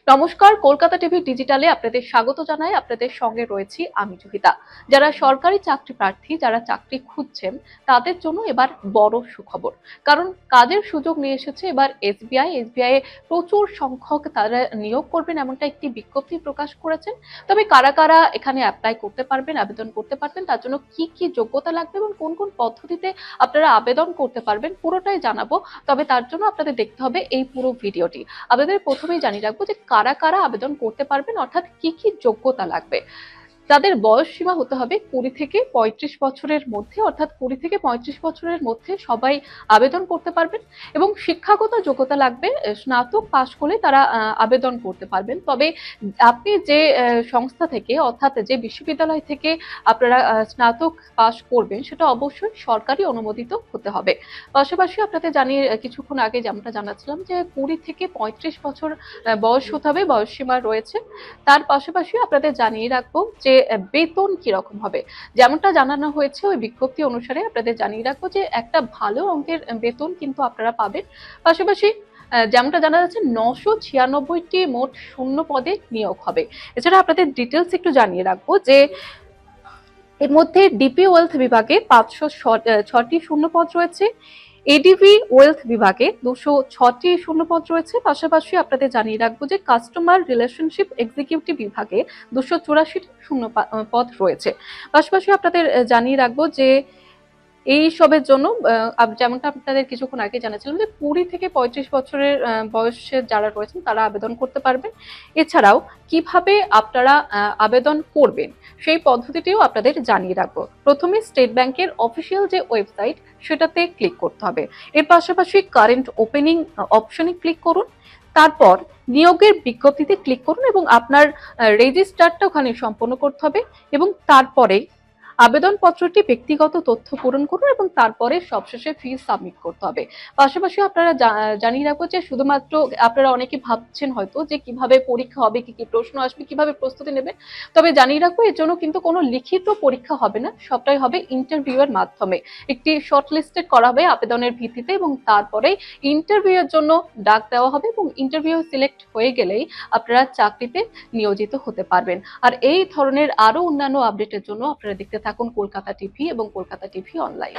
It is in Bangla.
নমস্কার, কলকাতা টিভি ডিজিটালে আপনাদের স্বাগত জানাই। আপনাদের সঙ্গে রয়েছি আমি জুহিতা। যারা সরকারি চাকরি প্রার্থী, যারা চাকরি খুঁজছেন, তাদের জন্য এবার বড় সুখবর। কারণ কাজের সুযোগ নিয়ে এসেছে এবার এসবিআই প্রচুর সংখ্যক তারা নিয়োগ করবেন এমনটা একটি বিজ্ঞপ্তি প্রকাশ করেছেন। তবে কারা কারা এখানে অ্যাপ্লাই করতে পারবেন, আবেদন করতে পারবেন, তার জন্য কি কি যোগ্যতা লাগবে এবং কোন কোন পদ্ধতিতে আপনারা আবেদন করতে পারবেন পুরোটাই জানাবো। তবে তার জন্য আপনাদের দেখতে হবে এই পুরো ভিডিওটি। আপনাদের প্রথমেই জানিয়ে রাখবো যে কারা কারা আবেদন করতে পারবেন, অর্থাৎ কি কি যোগ্যতা লাগবে। তাদের বয়স সীমা হতে হবে 20 থেকে 35 বছরের মধ্যে, অর্থাৎ 20 থেকে 35 বছরের মধ্যে সবাই আবেদন করতে পারবেন। এবং শিক্ষাগত যোগ্যতা লাগবে, স্নাতক পাশ করলে তারা আবেদন করতে পারবেন। তবে আপনি যে সংস্থা থেকে, অর্থাৎ যে বিশ্ববিদ্যালয় থেকে আপনারা স্নাতক পাশ করবেন, সেটা অবশ্যই সরকারি অনুমোদিত হতে হবে। পাশাপাশি আপনাদের জানিয়ে কিছুক্ষণ আগে যেমনটা জানাচ্ছিলাম যে 20 থেকে 35 বছর বয়স হতে হবে, বয়স সীমা রয়েছে। তার পাশাপাশি আপনাদের জানিয়ে রাখবো যে বেতন কিরকম হবে। যেমনটা জানানো হয়েছে ওই বিজ্ঞপ্তি অনুসারে আপনাদের জানিয়ে রাখবো যে একটা ভালো অঙ্কের বেতন কিন্তু আপনারা পাবেন। পাশাপাশি যেমনটা জানা যাচ্ছে 996টি মোট শূন্য পদে নিয়োগ হবে। এছাড়া আপনাদের ডিটেলস একটু জানিয়ে রাখবো যে এর মধ্যে ডিপি ওয়েলথ বিভাগে 506টি শূন্য পদ রয়েছে। এডিভি ওয়েলথ বিভাগে 206টি শূন্য পদ রয়েছে। পাশাপাশি আপনাদের জানিয়ে রাখবো যে কাস্টমার রিলেশনশিপ এক্সিকিউটিভ বিভাগে 284টি শূন্য পদ রয়েছে। পাশাপাশি আপনাদের জানিয়ে রাখবো যে এই সবের জন্য যেমনটা আপনাদের কিছুক্ষণ আগে জানাচ্ছিলাম যে 20 থেকে 35 বছরের বয়সের যারা রয়েছেন তারা আবেদন করতে পারবেন। এছাড়াও কিভাবে আপনারা আবেদন করবেন সেই পদ্ধতিটিও আপনাদের জানিয়ে রাখবো। প্রথমে স্টেট ব্যাংকের অফিসিয়াল যে ওয়েবসাইট সেটাতে ক্লিক করতে হবে। এর পাশাপাশি কারেন্ট ওপেনিং অপশনে ক্লিক করুন। তারপর নিয়োগের বিজ্ঞপ্তিতে ক্লিক করুন এবং আপনার রেজিস্টারটা ওখানে সম্পন্ন করতে হবে। এবং তারপরে আবেদনপত্রটি ব্যক্তিগত তথ্য পূরণ করুন এবং তারপরে সবশেষে ফিস সাবমিট করতে হবে। পাশাপাশি আপনারা জানিয়ে রাখবো যে শুধুমাত্র আপনারা অনেকে ভাবছেন হয়তো যে কিভাবে পরীক্ষা হবে, কি কি প্রশ্ন আসবে, কিভাবে প্রস্তুতি নেবেন। তবে জানিয়ে রাখবো এর জন্য কিন্তু কোনো লিখিত পরীক্ষা হবে না, সবটাই হবে ইন্টারভিউ এর মাধ্যমে। একটি শর্ট লিস্টেড করা হবে আবেদনের ভিত্তিতে এবং তারপরে ইন্টারভিউ এর জন্য ডাক দেওয়া হবে এবং ইন্টারভিউ সিলেক্ট হয়ে গেলেই আপনারা চাকরিতে নিয়োজিত হতে পারবেন। আর এই ধরনের আরো অন্যান্য আপডেটের জন্য আপনারা দেখতে থাকুন কলকাতা টিভি এবং কলকাতা টিভি অনলাইন।